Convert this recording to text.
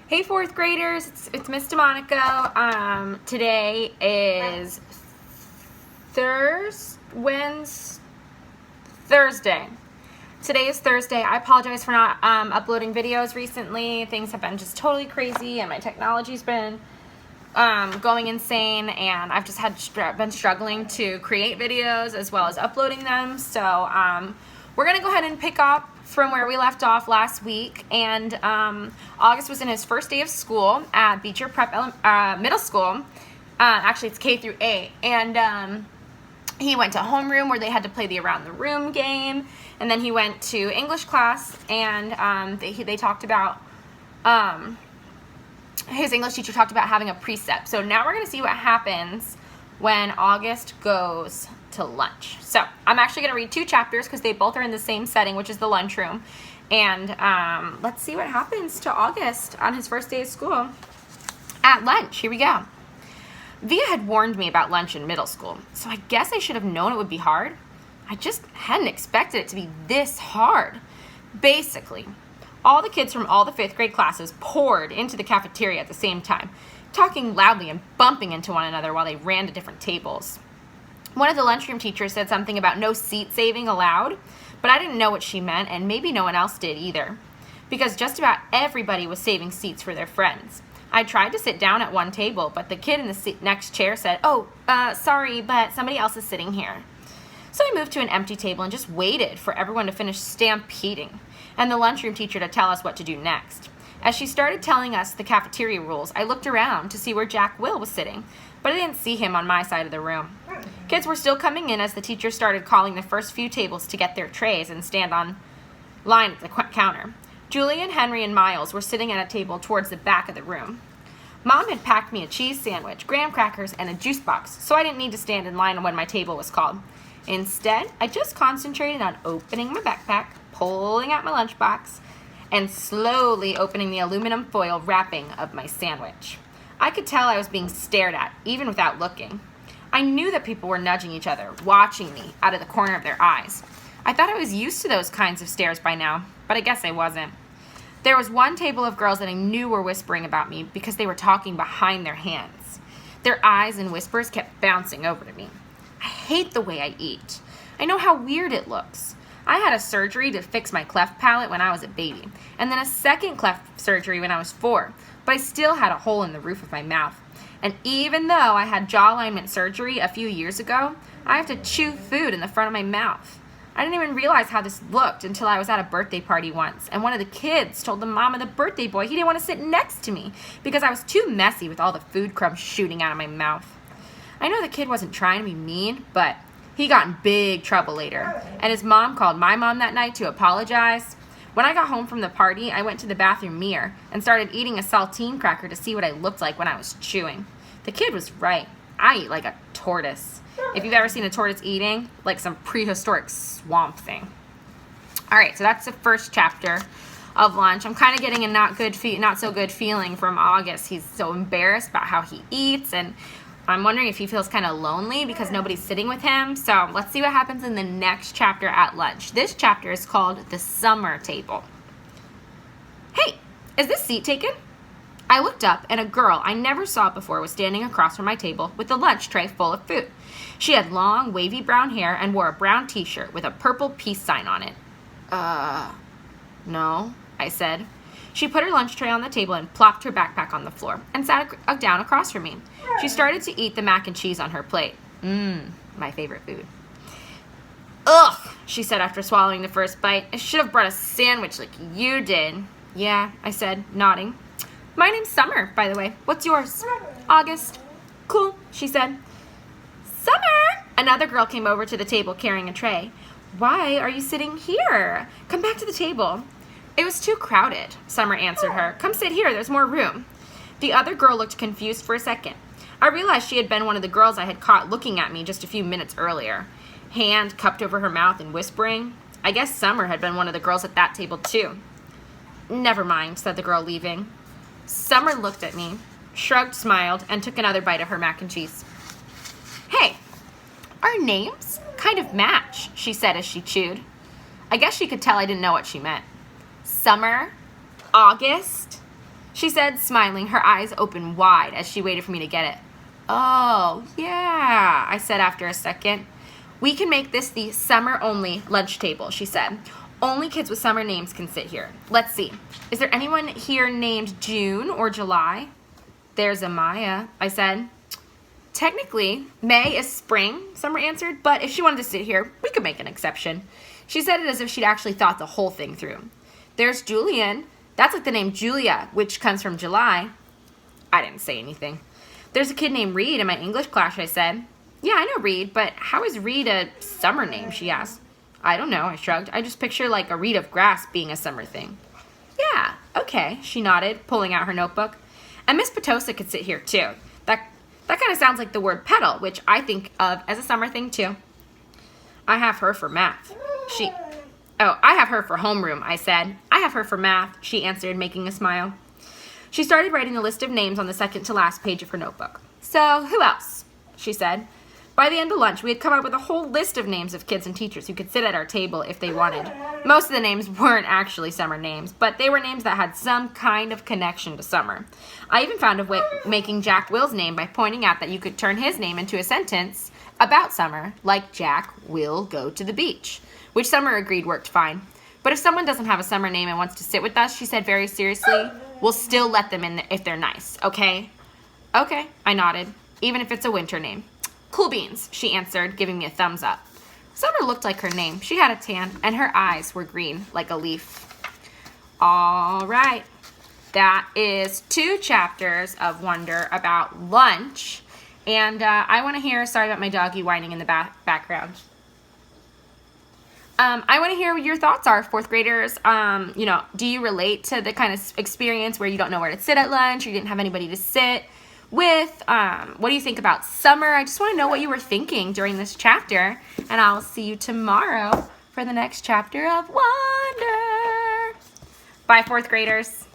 Hey, fourth graders, it's Miss DeMonico. Today is Thursday. Today is Thursday. I apologize for not uploading videos recently. Things have been just totally crazy, and my technology's been going insane, and I've just been struggling to create videos as well as uploading them. So we're gonna go ahead and pick up from where we left off last week, and August was in his first day of school at Beecher Prep Middle School. Actually, it's K through 8, and he went to homeroom where they had to play the around the room game, and then he went to English class, and they talked about his English teacher talked about having a precept. So now we're going to see what happens when August goes to lunch. So I'm actually going to read 2 chapters because they both are in the same setting, which is the lunchroom. And let's see what happens to August on his first day of school at lunch. Here we go. Via had warned me about lunch in middle school, so I guess I should have known it would be hard. I just hadn't expected it to be this hard. Basically, all the kids from all the 5th grade classes poured into the cafeteria at the same time, talking loudly and bumping into one another while they ran to different tables. One of the lunchroom teachers said something about no seat saving allowed, but I didn't know what she meant, and maybe no one else did either, because just about everybody was saving seats for their friends. I tried to sit down at one table, but the kid in the next chair said, sorry, but somebody else is sitting here. So I moved to an empty table and just waited for everyone to finish stampeding, and the lunchroom teacher to tell us what to do next. As she started telling us the cafeteria rules, I looked around to see where Jack Will was sitting, but I didn't see him on my side of the room. Kids were still coming in as the teacher started calling the first few tables to get their trays and stand on line at the counter. Julian, Henry, and Miles were sitting at a table towards the back of the room. Mom had packed me a cheese sandwich, graham crackers, and a juice box, so I didn't need to stand in line when my table was called. Instead, I just concentrated on opening my backpack, pulling out my lunchbox, and slowly opening the aluminum foil wrapping of my sandwich. I could tell I was being stared at, even without looking. I knew that people were nudging each other, watching me out of the corner of their eyes. I thought I was used to those kinds of stares by now, but I guess I wasn't. There was one table of girls that I knew were whispering about me because they were talking behind their hands. Their eyes and whispers kept bouncing over to me. I hate the way I eat. I know how weird it looks. I had a surgery to fix my cleft palate when I was a baby, and then a second cleft surgery when I was 4, but I still had a hole in the roof of my mouth. And even though I had jaw alignment surgery a few years ago, I have to chew food in the front of my mouth. I didn't even realize how this looked until I was at a birthday party once, and one of the kids told the mom of the birthday boy he didn't want to sit next to me because I was too messy with all the food crumbs shooting out of my mouth. I know the kid wasn't trying to be mean, but he got in big trouble later, and his mom called my mom that night to apologize. When I got home from the party, I went to the bathroom mirror and started eating a saltine cracker to see what I looked like when I was chewing. The kid was right. I eat like a tortoise. If you've ever seen a tortoise eating, like some prehistoric swamp thing. All right, so that's the first chapter of lunch. I'm kind of getting a not so good feeling from August. He's so embarrassed about how he eats, and I'm wondering if he feels kind of lonely because nobody's sitting with him. So let's see what happens in the next chapter at lunch. This chapter is called The Summer Table. Hey, is this seat taken? I looked up, and a girl I never saw before was standing across from my table with a lunch tray full of food. She had long, wavy brown hair and wore a brown t-shirt with a purple peace sign on it. No, I said. She put her lunch tray on the table and plopped her backpack on the floor and sat down across from me. She started to eat the mac and cheese on her plate. My favorite food. Ugh, she said after swallowing the first bite. I should have brought a sandwich like you did. Yeah, I said, nodding. My name's Summer, by the way. What's yours? August. Cool, she said. Summer! Another girl came over to the table carrying a tray. Why are you sitting here? Come back to the table. It was too crowded, Summer answered her. Come sit here, there's more room. The other girl looked confused for a second. I realized she had been one of the girls I had caught looking at me just a few minutes earlier. Hand cupped over her mouth and whispering. I guess Summer had been one of the girls at that table too. Never mind, said the girl, leaving. Summer looked at me, shrugged, smiled, and took another bite of her mac and cheese. Hey, our names kind of match, she said as she chewed. I guess she could tell I didn't know what she meant. Summer, August. she said, smiling, her eyes open wide as she waited for me to get it. Oh, yeah, I said after a second. We can make this the summer-only lunch table, she said. Only kids with summer names can sit here. Let's see. Is there anyone here named June or July? There's Amaya, I said. Technically, May is spring, Summer answered, but if she wanted to sit here, we could make an exception. She said it as if she'd actually thought the whole thing through. There's Julian. That's like the name Julia, which comes from July. I didn't say anything. There's a kid named Reed in my English class, I said. Yeah, I know Reed, but how is Reed a summer name, she asked. I don't know, I shrugged. I just picture like a reed of grass being a summer thing. Yeah, okay, she nodded, pulling out her notebook. And Miss Petosa could sit here too. That kind of sounds like the word petal, which I think of as a summer thing too. I have her for math. I have her for homeroom, I said. I have her for math, she answered, making a smile. She started writing a list of names on the second to last page of her notebook. So, who else? She said. By the end of lunch, we had come up with a whole list of names of kids and teachers who could sit at our table if they wanted. Most of the names weren't actually summer names, but they were names that had some kind of connection to summer. I even found a way of making Jack Will's name by pointing out that you could turn his name into a sentence about summer, like Jack will go to the beach, which Summer agreed worked fine. But if someone doesn't have a summer name and wants to sit with us, she said very seriously, we'll still let them in if they're nice, okay? Okay, I nodded, even if it's a winter name. Cool beans, she answered, giving me a thumbs up. Summer looked like her name. She had a tan, and her eyes were green, like a leaf. All right. That is 2 chapters of Wonder about lunch. And I want to hear, sorry about my doggy whining in the background. I want to hear what your thoughts are, 4th graders. Do you relate to the kind of experience where you don't know where to sit at lunch, or you didn't have anybody to sit with? What do you think about summer? I just want to know what you were thinking during this chapter, and I'll see you tomorrow for the next chapter of Wonder. Bye, 4th graders.